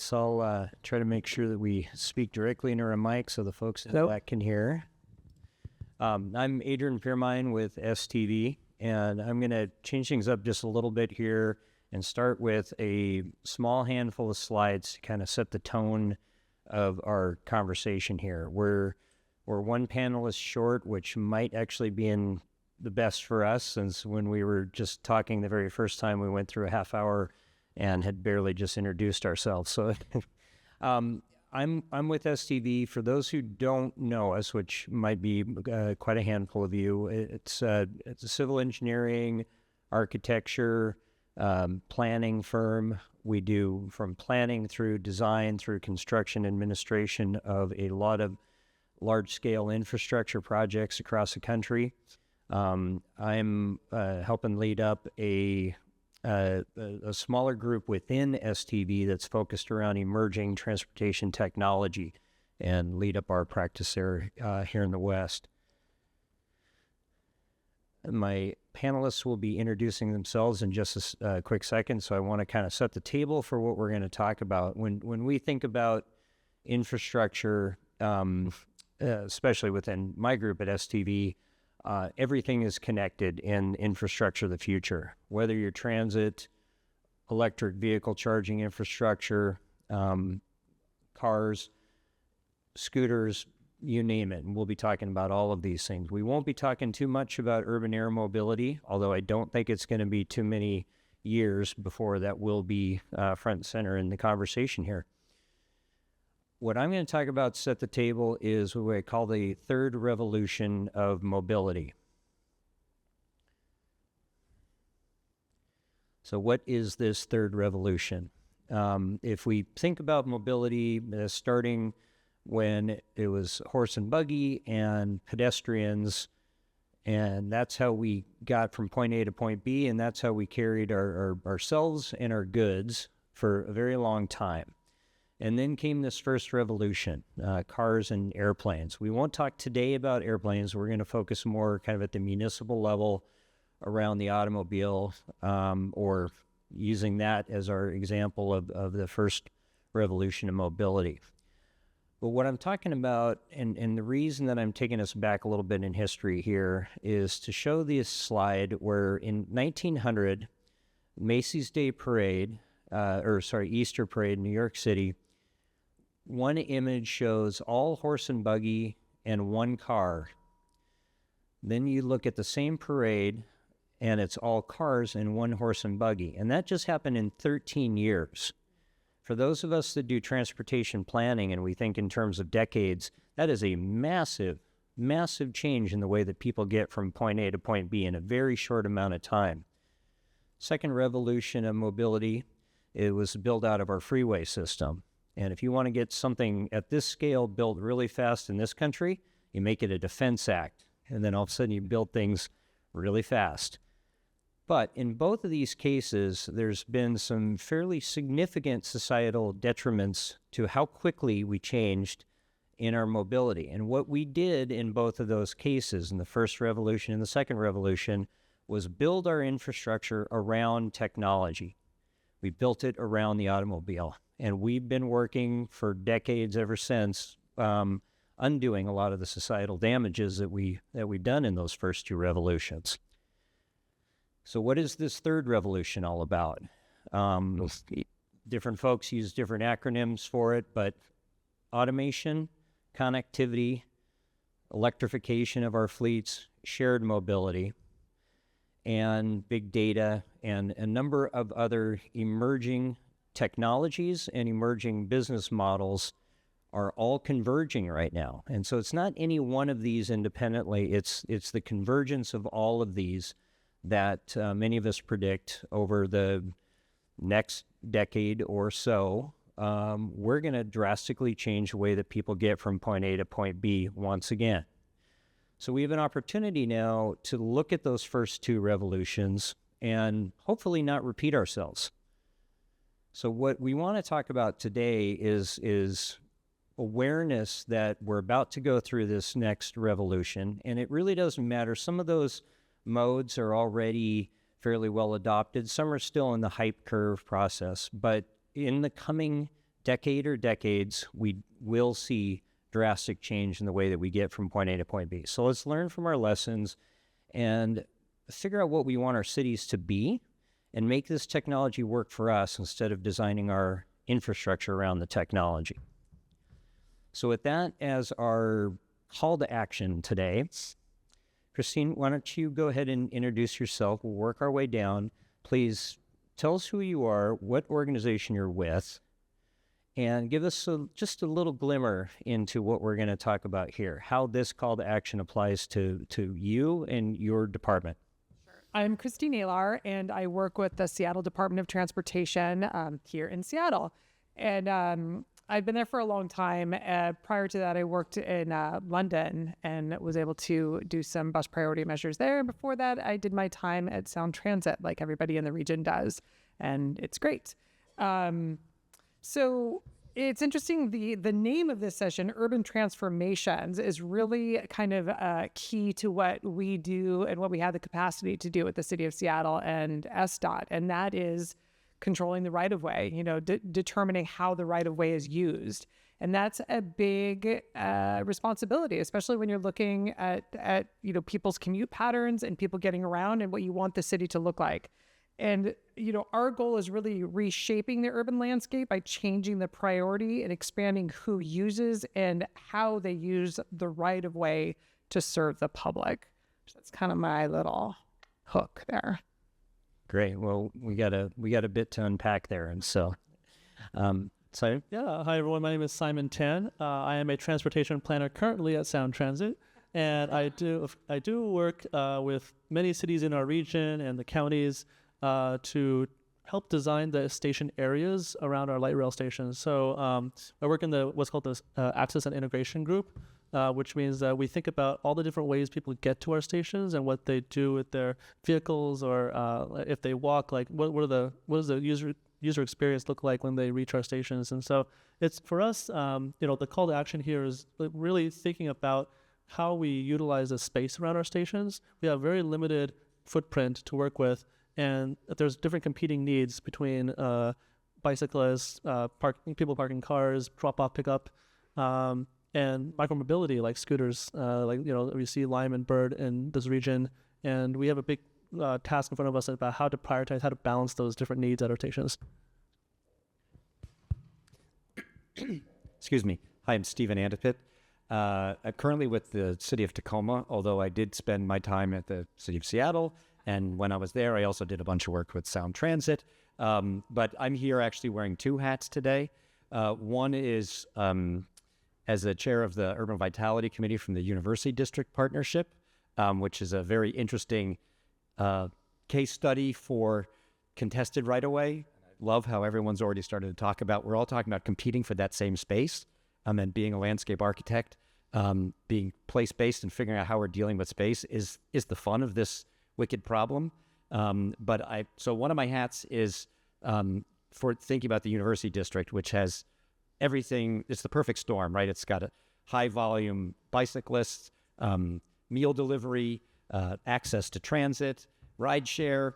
let's all try to make sure that we speak directly into our mic so the folks in the back can hear. I'm Adrian Piermine with STV, and I'm going to change things up just a little bit here and start with a small handful of slides to kind of set the tone of our conversation here. We're one panelist short, which might actually be in the best for us, since when we were just talking the very first time, we went through a half hour and had barely just introduced ourselves. So I'm with STV. For those who don't know us, which might be quite a handful of you, it's a civil engineering, architecture, planning firm. We do from planning through design, through construction, administration of a lot of large-scale infrastructure projects across the country. I'm helping lead up a smaller group within STV that's focused around emerging transportation technology and lead up our practice there here in the West. My panelists will be introducing themselves in just a quick second, so I want to kind of set the table for what we're going to talk about. When we think about infrastructure, especially within my group at STV, everything is connected in infrastructure of the future, whether you're transit, electric vehicle charging infrastructure, cars, scooters, you name it. And we'll be talking about all of these things. We won't be talking too much about urban air mobility, although I don't think it's going to be too many years before that will be front and center in the conversation here. What I'm going to talk about, set the table, is what I call the third revolution of mobility. So what is this third revolution? If we think about mobility starting when it was horse and buggy and pedestrians, and that's how we got from point A to point B, and that's how we carried ourselves and our goods for a very long time. And then came this first revolution, cars and airplanes. We won't talk today about airplanes. We're going to focus more kind of at the municipal level around the automobile, or using that as our example of the first revolution of mobility. But what I'm talking about, and the reason that I'm taking us back a little bit in history here, is to show this slide where in 1900, Macy's Day Parade, Easter Parade in New York City, one image shows all horse and buggy and one car. Then you look at the same parade and it's all cars and one horse and buggy. And that just happened in 13 years. For those of us that do transportation planning and we think in terms of decades, that is a massive, massive change in the way that people get from point A to point B in a very short amount of time. Second revolution of mobility, it was built out of our freeway system. And if you want to get something at this scale built really fast in this country, you make it a defense act. And then all of a sudden you build things really fast. But in both of these cases, there's been some fairly significant societal detriments to how quickly we changed in our mobility. And what we did in both of those cases, in the first revolution and the second revolution, was build our infrastructure around technology. We built it around the automobile. And we've been working for decades ever since, undoing a lot of the societal damages that we've done in those first two revolutions. So what is this third revolution all about? Different folks use different acronyms for it, but automation, connectivity, electrification of our fleets, shared mobility, and big data, and a number of other emerging technologies and emerging business models are all converging right now. And so it's not any one of these independently, it's the convergence of all of these that many of us predict over the next decade or so, we're going to drastically change the way that people get from point A to point B once again. So we have an opportunity now to look at those first two revolutions and hopefully not repeat ourselves. So what we want to talk about today is awareness that we're about to go through this next revolution, and it really doesn't matter. Some of those modes are already fairly well adopted. Some are still in the hype curve process, but in the coming decade or decades, we will see drastic change in the way that we get from point A to point B. So let's learn from our lessons and figure out what we want our cities to be and make this technology work for us instead of designing our infrastructure around the technology. So with that as our call to action today, Christine, why don't you go ahead and introduce yourself? We'll work our way down. Please tell us who you are, what organization you're with, and give us just a little glimmer into what we're going to talk about here, how this call to action applies to you and your department. I'm Christine Nalar, and I work with the Seattle Department of Transportation here in Seattle. And I've been there for a long time. Prior to that, I worked in London and was able to do some bus priority measures there. And before that, I did my time at Sound Transit, like everybody in the region does. And it's great. So it's interesting, the name of this session, Urban Transformations, is really kind of key to what we do and what we have the capacity to do at the City of Seattle and SDOT, and that is controlling the right-of-way, determining how the right-of-way is used. And that's a big responsibility, especially when you're looking at people's commute patterns and people getting around and what you want the city to look like. And, our goal is really reshaping the urban landscape by changing the priority and expanding who uses and how they use the right of way to serve the public. So that's kind of my little hook there. Great. Well, we got a bit to unpack there. And so, Simon? Yeah. Hi, everyone. My name is Simon Tan. I am a transportation planner currently at Sound Transit. And I do work with many cities in our region and the counties to help design the station areas around our light rail stations. So I work in what's called the Access and Integration Group, which means that we think about all the different ways people get to our stations and what they do with their vehicles, or if they walk, like what does the user experience look like when they reach our stations. And so it's for us, the call to action here is really thinking about how we utilize the space around our stations. We have very limited footprint to work with, and there's different competing needs between bicyclists, people parking cars, drop-off pickup, and micromobility like scooters, we see Lime and Bird in this region. And we have a big task in front of us about how to prioritize, how to balance those different needs at our stations. Excuse me. Hi, I'm Stephen Antipit. I'm currently with the City of Tacoma, although I did spend my time at the City of Seattle. And when I was there, I also did a bunch of work with Sound Transit. But I'm here actually wearing two hats today. One is as the chair of the Urban Vitality Committee from the University District Partnership, which is a very interesting case study for contested right-of-way. Love how everyone's already started to talk about, we're all talking about competing for that same space, and being a landscape architect, being place-based and figuring out how we're dealing with space is the fun of this wicked problem. So one of my hats is for thinking about the University District, which has everything. It's the perfect storm, right? It's got a high volume bicyclists, meal delivery, access to transit, rideshare,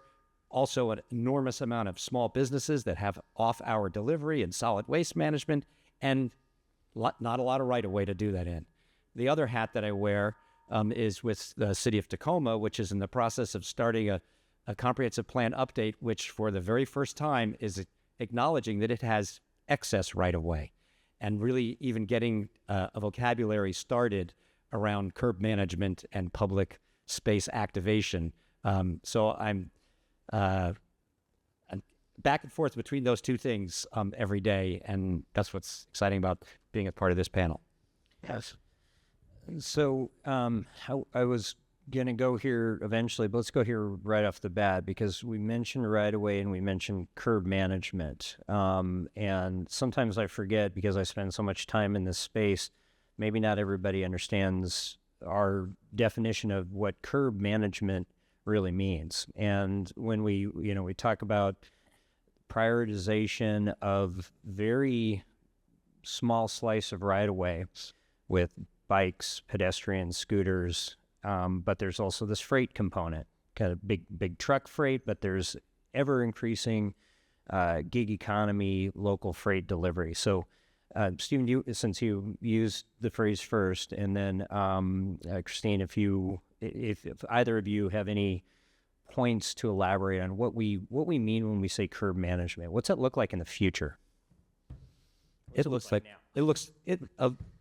also an enormous amount of small businesses that have off-hour delivery and solid waste management, and not a lot of right-of-way to do that in. The other hat that I wear is with the City of Tacoma, which is in the process of starting a comprehensive plan update, which for the very first time is acknowledging that it has excess right-of-way, and really even getting a vocabulary started around curb management and public space activation. So I'm back and forth between those two things every day, and that's what's exciting about being a part of this panel. Yes. So I was going to go here eventually, but let's go here right off the bat, because we mentioned right-of-way and we mentioned curb management. And sometimes I forget, because I spend so much time in this space, maybe not everybody understands our definition of what curb management really means. And when we talk about prioritization of very small slice of right-of-way with bikes, pedestrians, scooters, but there's also this freight component, kind of big truck freight, but there's ever increasing gig economy, local freight delivery. So, Stephen, since you used the phrase first, and then Christine, if either of you have any points to elaborate on what we mean when we say curb management, what's it look like in the future?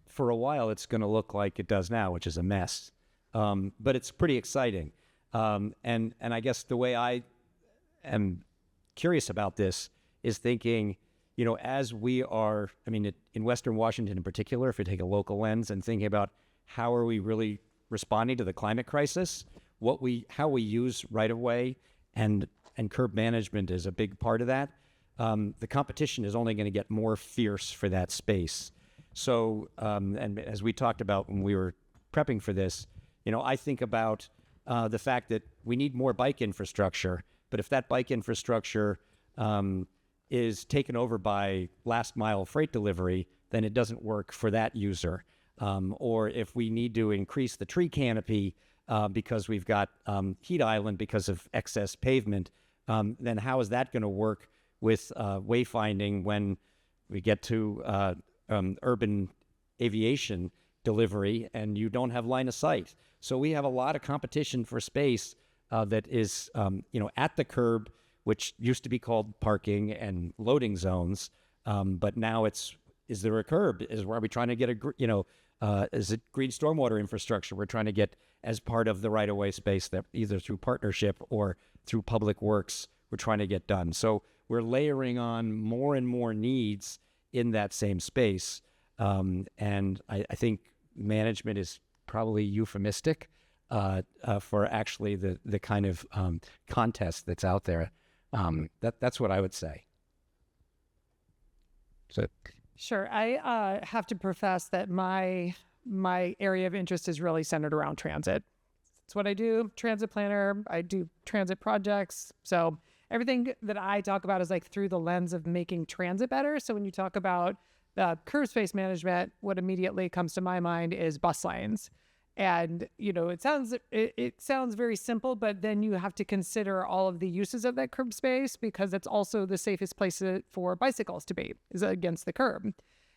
For a while it's going to look like it does now, which is a mess. But it's pretty exciting. And I guess the way I am curious about this is thinking, as we are, in Western Washington in particular, if we take a local lens and thinking about how are we really responding to the climate crisis, how we use right-of-way and curb management is a big part of that. The competition is only going to get more fierce for that space. So, and as we talked about when we were prepping for this, I think about the fact that we need more bike infrastructure, but if that bike infrastructure is taken over by last mile freight delivery, then it doesn't work for that user. Or if we need to increase the tree canopy because we've got heat island because of excess pavement, then how is that going to work with wayfinding when we get to urban aviation delivery and you don't have line of sight? So we have a lot of competition for space that is, at the curb, which used to be called parking and loading zones, but now is there a curb? Are we trying to get is it green stormwater infrastructure we're trying to get as part of the right-of-way space that either through partnership or through public works we're trying to get done? So we're layering on more and more needs in that same space. And I think management is probably euphemistic for actually the kind of contest that's out there. That's what I would say. So. Sure. I have to profess that my area of interest is really centered around transit. It's what I do. Transit planner. I do transit projects. So everything that I talk about is like through the lens of making transit better. So when you talk about curb space management, what immediately comes to my mind is bus lanes. And, it sounds very simple, but then you have to consider all of the uses of that curb space because it's also the safest place for bicycles to be, is against the curb.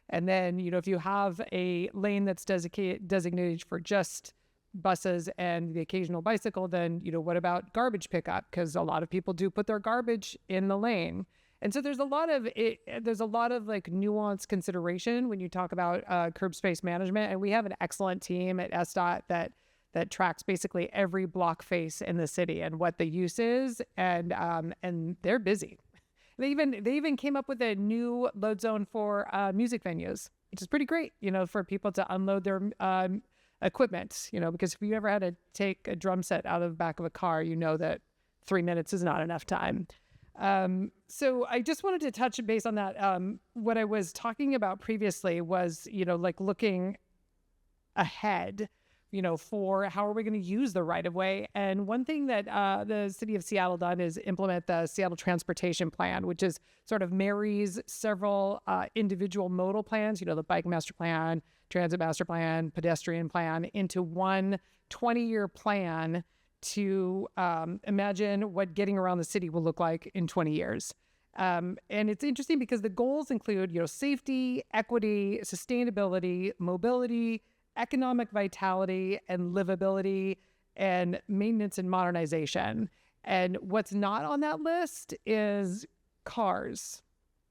And then, if you have a lane that's designated for just buses and the occasional bicycle, then, what about garbage pickup? Because a lot of people do put their garbage in the lane. And so there's a lot of like nuanced consideration when you talk about curb space management. And we have an excellent team at SDOT that tracks basically every block face in the city and what the use is. And they're busy. They even came up with a new load zone for music venues, which is pretty great, for people to unload their equipment, because if you ever had to take a drum set out of the back of a car, that 3 minutes is not enough time. So I just wanted to touch base on that. What I was talking about previously was, like looking ahead, for how are we going to use the right of way. And one thing that the city of Seattle done is implement the Seattle Transportation Plan, which is sort of marries several individual modal plans, the bike master plan, transit master plan, pedestrian plan into one 20-year plan to imagine what getting around the city will look like in 20 years. And it's interesting because the goals include, safety, equity, sustainability, mobility, economic vitality, and livability, and maintenance and modernization. And what's not on that list is cars,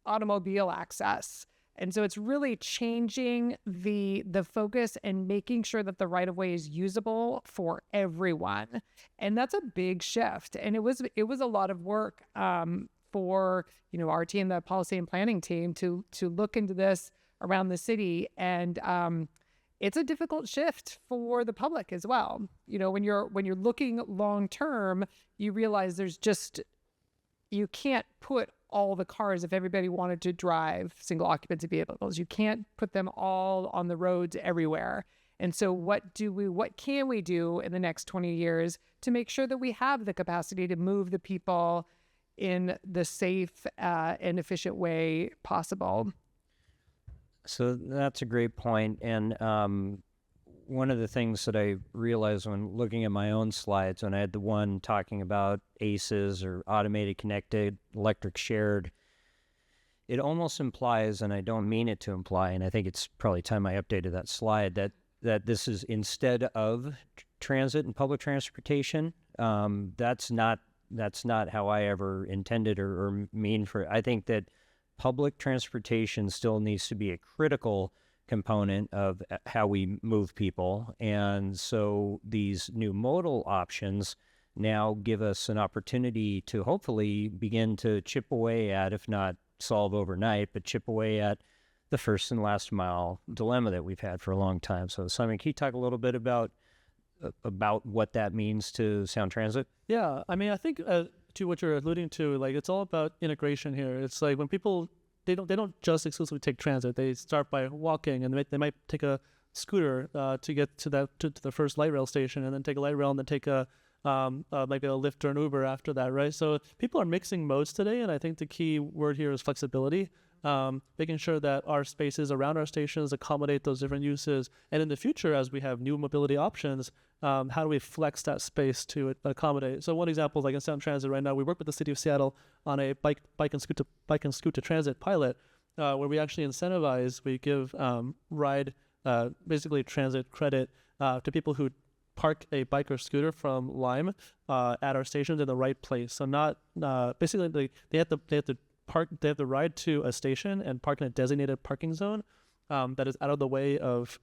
automobile access. And so it's really changing the focus and making sure that the right of way is usable for everyone. And that's a big shift. And it was a lot of work for our team, the policy and planning team, to look into this around the city. And it's a difficult shift for the public as well. When you're looking long term, you realize you can't put all the cars, if everybody wanted to drive single occupancy vehicles, you can't put them all on the roads everywhere. And so what can we do in the next 20 years to make sure that we have the capacity to move the people in the safe and efficient way possible? So that's a great point. And one of the things that I realized when looking at my own slides, when I had the one talking about ACEs or automated, connected, electric shared it almost implies, and I don't mean it to imply, and I think it's probably time I updated that slide, that this is instead of transit and public transportation. That's not how I ever intended or mean for it. I think that public transportation still needs to be a critical component of how we move people. And so these new modal options now give us an opportunity to hopefully begin to chip away at, if not solve overnight, but chip away at the first and last mile dilemma that we've had for a long time. So Simon, can you talk a little bit about what that means to Sound Transit? Yeah, I mean, I think to what you're alluding to, like it's all about integration here. It's like when people they don't just exclusively take transit. They start by walking, and they might take a scooter to get to the first light rail station, and then take a light rail, and then take maybe a Lyft or an Uber after that, right? So people are mixing modes today, and I think the key word here is flexibility. Making sure that our spaces around our stations accommodate those different uses. And in the future, as we have new mobility options, how do we flex that space to accommodate? So one example, like in Sound Transit right now, we work with the city of Seattle on a bike and scoot to transit pilot, where we actually incentivize, we give basically transit credit to people who park a bike or scooter from Lime at our stations in the right place. So not basically they have to ride to a station and park in a designated parking zone that is out of the way of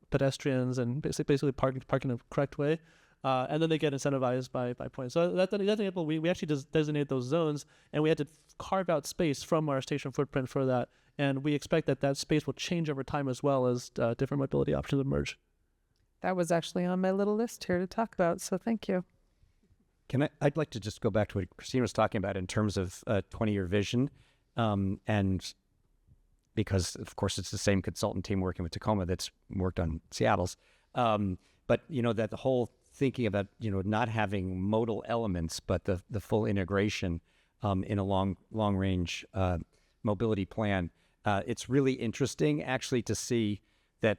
pedestrians and basically parking in the correct way. And then they get incentivized by points. So that's an example. We actually just designate those zones, and we had to carve out space from our station footprint for that. And we expect that space will change over time as well as different mobility options emerge. That was actually on my little list here to talk about, so thank you. I'd like to just go back to what Christine was talking about in terms of 20-year vision. And because, of course, it's the same consultant team working with Tacoma that's worked on Seattle's. But, that the whole thinking about, not having modal elements, but the full integration in a long-range mobility plan. It's really interesting, actually, to see that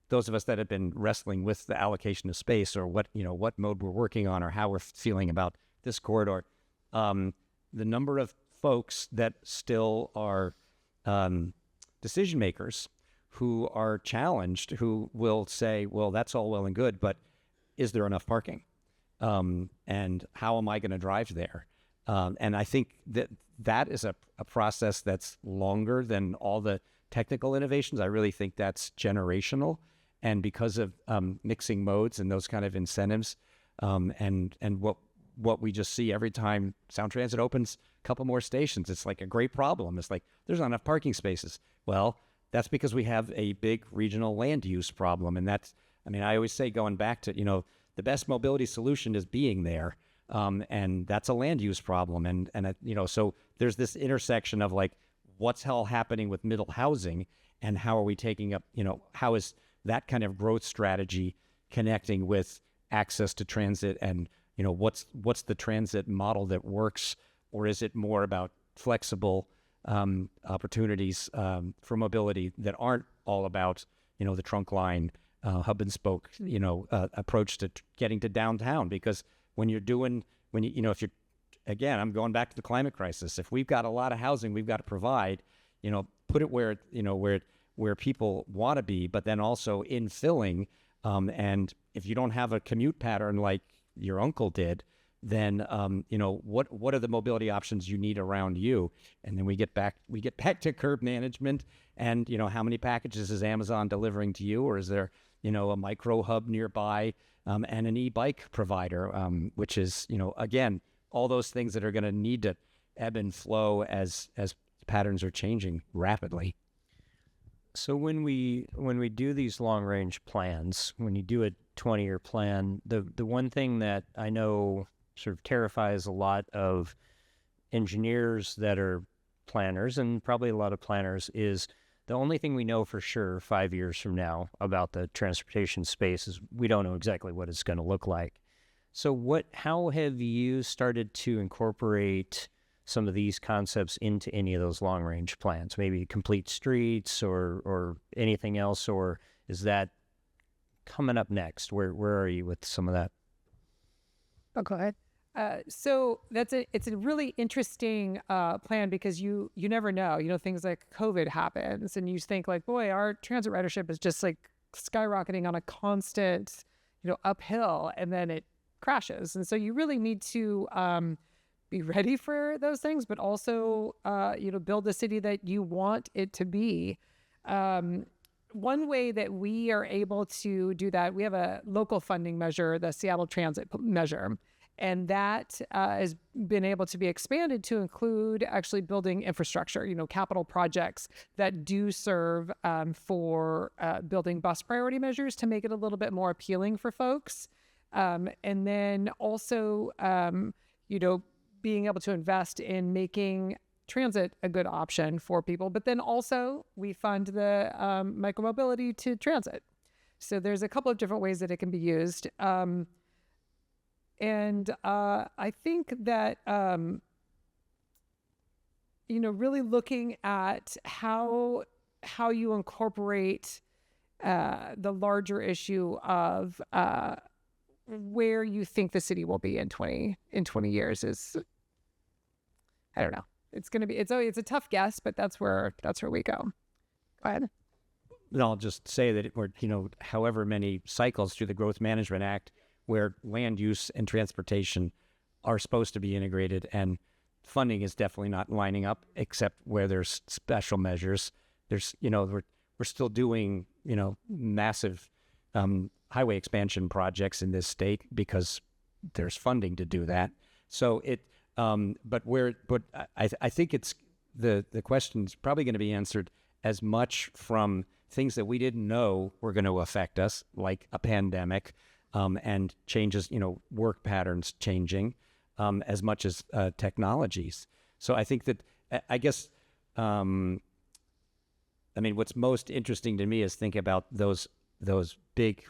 those of us that have been wrestling with the allocation of space, or what mode we're working on, or how we're feeling about this corridor, the number of folks that still are decision makers who are challenged, who will say, well, that's all well and good, but is there enough parking? And how am I going to drive there? And I think that is a process that's longer than all the technical innovations. I really think that's generational. And because of mixing modes and those kind of incentives, and what we just see every time Sound Transit opens a couple more stations, it's like a great problem. It's like, there's not enough parking spaces. Well, that's because we have a big regional land use problem. And I always say, going back to, the best mobility solution is being there. And that's a land use problem. And so there's this intersection of like, what's hell happening with middle housing, and how are we taking up, how is that kind of growth strategy connecting with access to transit, and what's the transit model that works, or is it more about flexible opportunities for mobility that aren't all about the trunk line hub and spoke approach to getting to downtown? Because if you're, again, I'm going back to the climate crisis. If we've got a lot of housing we've got to provide, put it where people want to be, but then also infilling. And if you don't have a commute pattern like your uncle did, then what are the mobility options you need around you? And then we get back to curb management, and how many packages is Amazon delivering to you, or is there a micro hub nearby, and an e-bike provider, which is again, all those things that are going to need to ebb and flow as patterns are changing rapidly. So when we do these long range plans, when you do a 20-year plan, the one thing that I know sort of terrifies a lot of engineers that are planners, and probably a lot of planners, is the only thing we know for sure 5 years from now about the transportation space is we don't know exactly what it's going to look like. So how have you started to incorporate some of these concepts into any of those long-range plans? Maybe complete streets or anything else, or is that coming up next? Where are you with some of that? Oh, go ahead. So it's a really interesting plan because you never know. Things like COVID happens, and you think like, boy, our transit ridership is just like skyrocketing on a constant, uphill, and then it crashes. And so you really need to be ready for those things, but also build the city that you want it to be. One way that we are able to do that, we have a local funding measure, the Seattle Transit Measure. And that has been able to be expanded to include actually building infrastructure, capital projects that do serve for building bus priority measures to make it a little bit more appealing for folks. And then also, being able to invest in making transit a good option for people. But then also we fund the micromobility to transit. So there's a couple of different ways that it can be used. And I think that, really looking at how you incorporate the larger issue of where you think the city will be in 20 years is, I don't know. It's a tough guess, but that's where we go. Go ahead. And I'll just say that we're, however many cycles through the Growth Management Act where land use and transportation are supposed to be integrated, and funding is definitely not lining up, except where there's special measures. There's, we're still doing, massive highway expansion projects in this state because there's funding to do that. So I think it's the question's probably going to be answered as much from things that we didn't know were going to affect us, like a pandemic, and changes, work patterns changing, as much as technologies. So I think that, I guess, what's most interesting to me is think about those big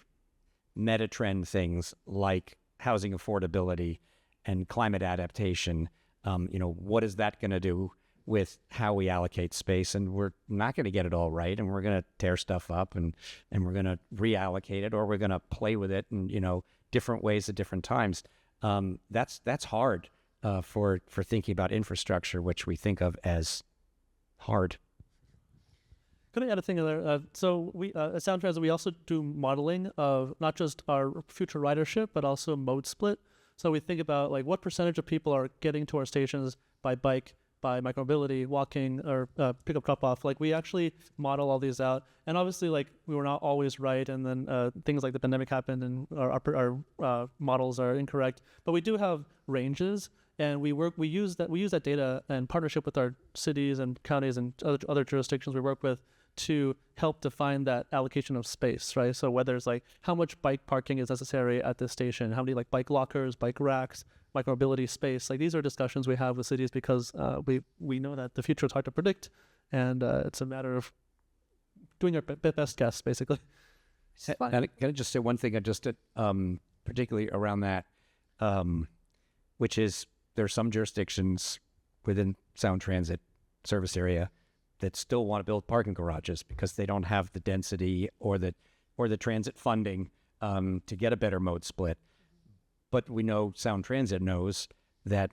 meta trend things like housing affordability and climate adaptation. What is that going to do with how we allocate space? And we're not going to get it all right, and we're going to tear stuff up, and we're going to reallocate it, or we're going to play with it in different ways at different times. That's hard for thinking about infrastructure, which we think of as hard. Could I add a thing in there? So we at Sound Transit, we also do modeling of not just our future ridership, but also mode split. So we think about like what percentage of people are getting to our stations by bike, by micromobility, walking, or pickup drop-off. Like we actually model all these out, and obviously like we were not always right, and then things like the pandemic happened, and our models are incorrect. But we do have ranges, and we use that data in partnership with our cities and counties and other jurisdictions we work with to help define that allocation of space, right? So whether it's like how much bike parking is necessary at this station, how many like bike lockers, bike racks, micromobility space, like these are discussions we have with cities because we know that the future is hard to predict, and it's a matter of doing our best guess, basically. Can I just say one thing? Particularly around that, which is there are some jurisdictions within Sound Transit service area that still want to build parking garages because they don't have the density or the transit funding to get a better mode split. But we know Sound Transit knows that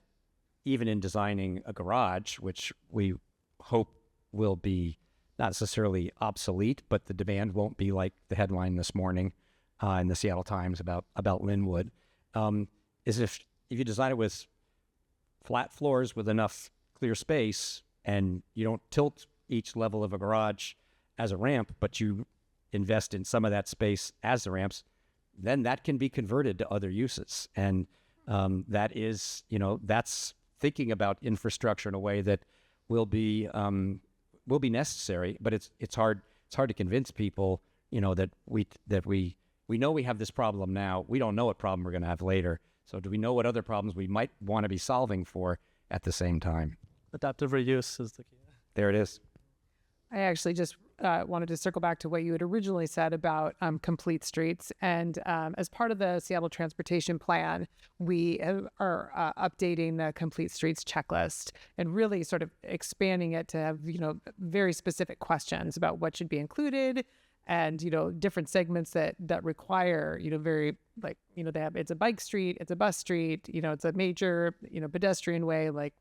even in designing a garage, which we hope will be not necessarily obsolete, but the demand won't be like the headline this morning in the Seattle Times about Linwood, is if you design it with flat floors with enough clear space and you don't tilt each level of a garage as a ramp, but you invest in some of that space as the ramps, then that can be converted to other uses. And that is, that's thinking about infrastructure in a way that will be necessary, but it's hard to convince people, that we know we have this problem now. We don't know what problem we're going to have later. So do we know what other problems we might want to be solving for at the same time? Adaptive reuse is the key. There it is. I actually just wanted to circle back to what you had originally said about complete streets. And as part of the Seattle Transportation Plan, we are updating the complete streets checklist and really sort of expanding it to have, very specific questions about what should be included and, different segments that require, very like, it's a bike street, it's a bus street, it's a major, pedestrian way. Like,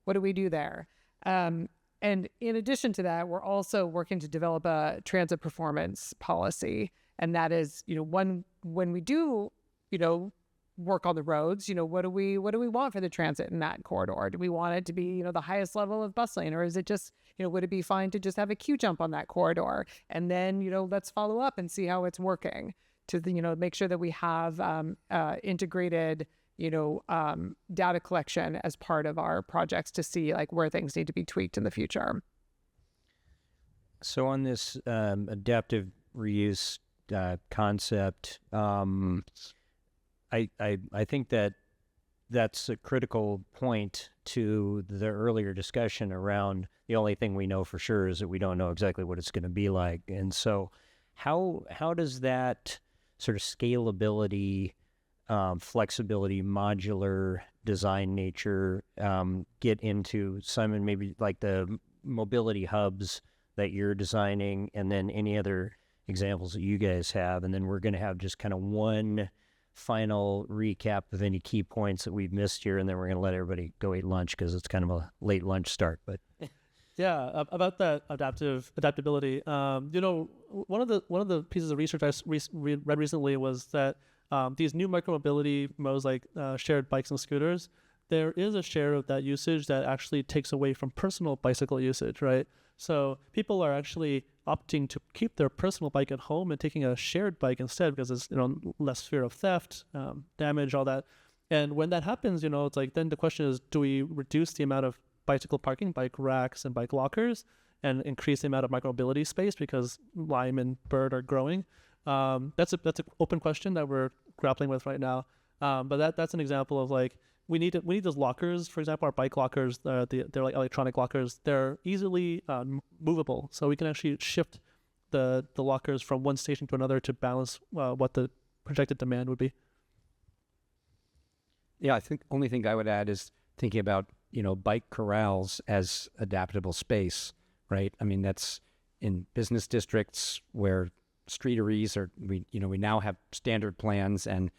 what do we do there? And in addition to that, we're also working to develop a transit performance policy. And that is, when we do, work on the roads, what do we want for the transit in that corridor? Do we want it to be, the highest level of bus lane, or is it just, would it be fine to just have a queue jump on that corridor? And then, let's follow up and see how it's working to, make sure that we have integrated, data collection as part of our projects to see like where things need to be tweaked in the future. So on this adaptive reuse concept, I think that's a critical point to the earlier discussion around the only thing we know for sure is that we don't know exactly what it's going to be like. And so how does that sort of scalability, flexibility, modular design nature get into, Simon, maybe like the mobility hubs that you're designing, and then any other examples that you guys have? And then we're going to have just kind of one final recap of any key points that we've missed here, and then we're going to let everybody go eat lunch because it's kind of a late lunch start. But yeah, about that adaptability. One of the pieces of research I read recently was that these new micromobility modes, like shared bikes and scooters, there is a share of that usage that actually takes away from personal bicycle usage, right? So people are actually opting to keep their personal bike at home and taking a shared bike instead because it's less fear of theft, damage, all that. And when that happens, it's like then the question is, do we reduce the amount of bicycle parking, bike racks, and bike lockers, and increase the amount of micromobility space because Lime and Bird are growing? That's an open question that we're grappling with right now. But that's an example of like we need those lockers. For example, our bike lockers, they're like electronic lockers. They're easily movable, so we can actually shift the lockers from one station to another to balance what the projected demand would be. Yeah, I think only thing I would add is thinking about bike corrals as adaptable space, right? I mean, that's in business districts where streeteries are, we now have standard plans and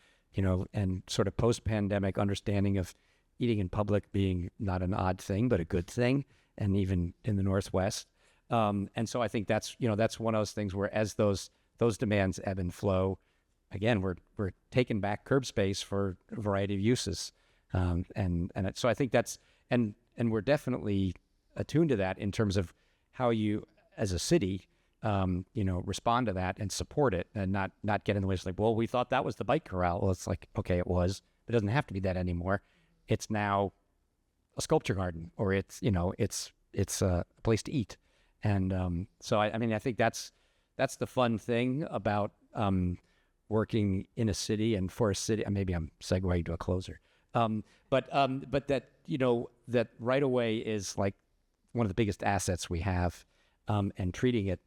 sort of post-pandemic understanding of eating in public being not an odd thing, but a good thing, and even in the Northwest. And so I think that's one of those things where as those demands ebb and flow, again, we're taking back curb space for a variety of uses. So I think that's, and we're definitely attuned to that in terms of how you, as a city, respond to that and support it and not get in the way. It's like, well, we thought that was the bike corral. Well, it's like, okay, it was, but it doesn't have to be that anymore. It's now a sculpture garden, or it's a place to eat. And so I mean, I think that's the fun thing about working in a city and for a city. Maybe I'm segueing to a closer. But that, that right away is like one of the biggest assets we have, and treating it,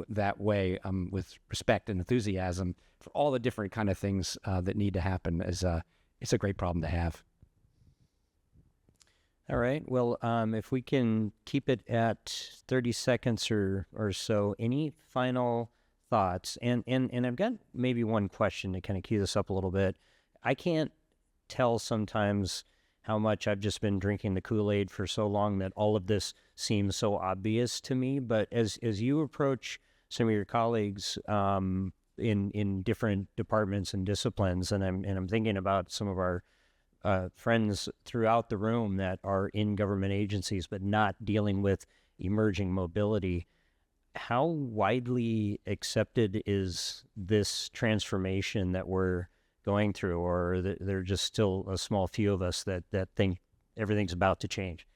that way, with respect and enthusiasm for all the different kind of things that need to happen it's a great problem to have. all right. Well, if we can keep it at 30 seconds or so, any final thoughts? And I've got maybe one question to kind of key this up a little bit. I can't tell sometimes how much I've just been drinking the Kool-Aid for so long that all of this seems so obvious to me. But as you approach some of your colleagues in different departments and disciplines, and I'm thinking about some of our friends throughout the room that are in government agencies but not dealing with emerging mobility, how widely accepted is this transformation that we're going through, or there are just still a small few of us that think everything's about to change?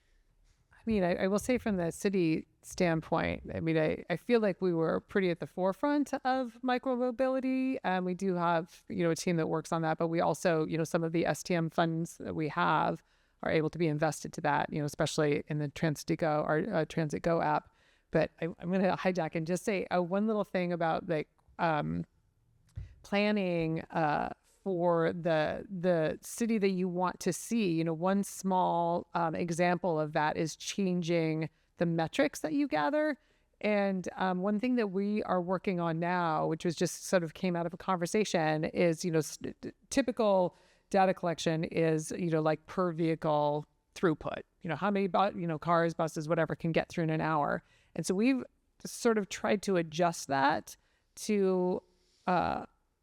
I mean, I will say from the city standpoint, I mean, I feel like we were pretty at the forefront of micromobility. We do have, a team that works on that, but we also, some of the STM funds that we have are able to be invested to that, especially in the Transit Go, our Transit Go app. But I'm going to hijack and just say one little thing about like planning for the city that you want to see. One small example of that is changing the metrics that you gather. And one thing that we are working on now, which was just sort of came out of a conversation, is, typical data collection is, like per vehicle throughput, how many, cars, buses, whatever can get through in an hour. And so we've sort of tried to adjust that to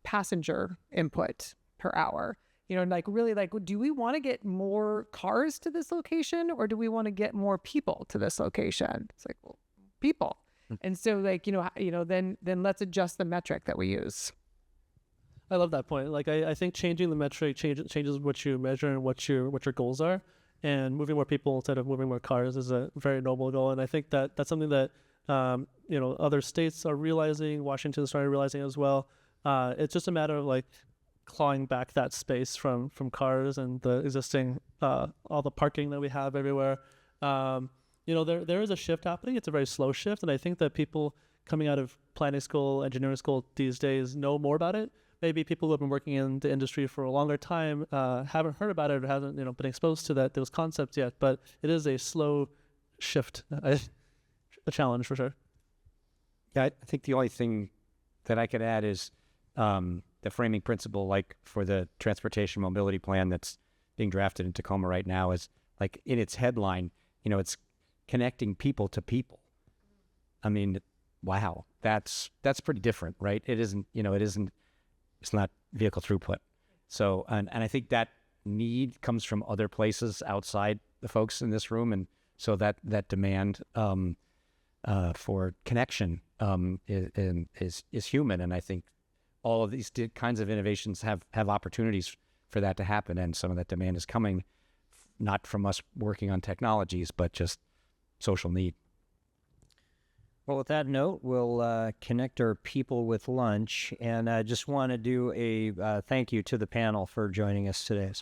passenger input per hour. Really, do we want to get more cars to this location, or do we want to get more people to this location? It's like, well, people. And so then let's adjust the metric that we use. I love that point. Like, I think changing the metric changes what you measure and what your goals are, and moving more people instead of moving more cars is a very noble goal. And I think that's something that other states are realizing. Washington started realizing as well. It's just a matter of like clawing back that space from cars and the existing all the parking that we have everywhere. There is a shift happening. It's a very slow shift, and I think that people coming out of planning school, engineering school these days know more about it. Maybe people who have been working in the industry for a longer time haven't heard about it or haven't been exposed to those concepts yet. But it is a slow shift, a challenge for sure. Yeah, I think the only thing that I could add is the framing principle, like for the transportation mobility plan that's being drafted in Tacoma right now, is like in its headline, it's connecting people to people. I mean, wow, that's pretty different, right? It's not vehicle throughput. So, and I think that need comes from other places outside the folks in this room. And so that demand for connection is human. And I think all of these kinds of innovations have opportunities for that to happen. And some of that demand is coming not from us working on technologies, but just social need. Well, with that note, we'll connect our people with lunch, and I just want to do a thank you to the panel for joining us today.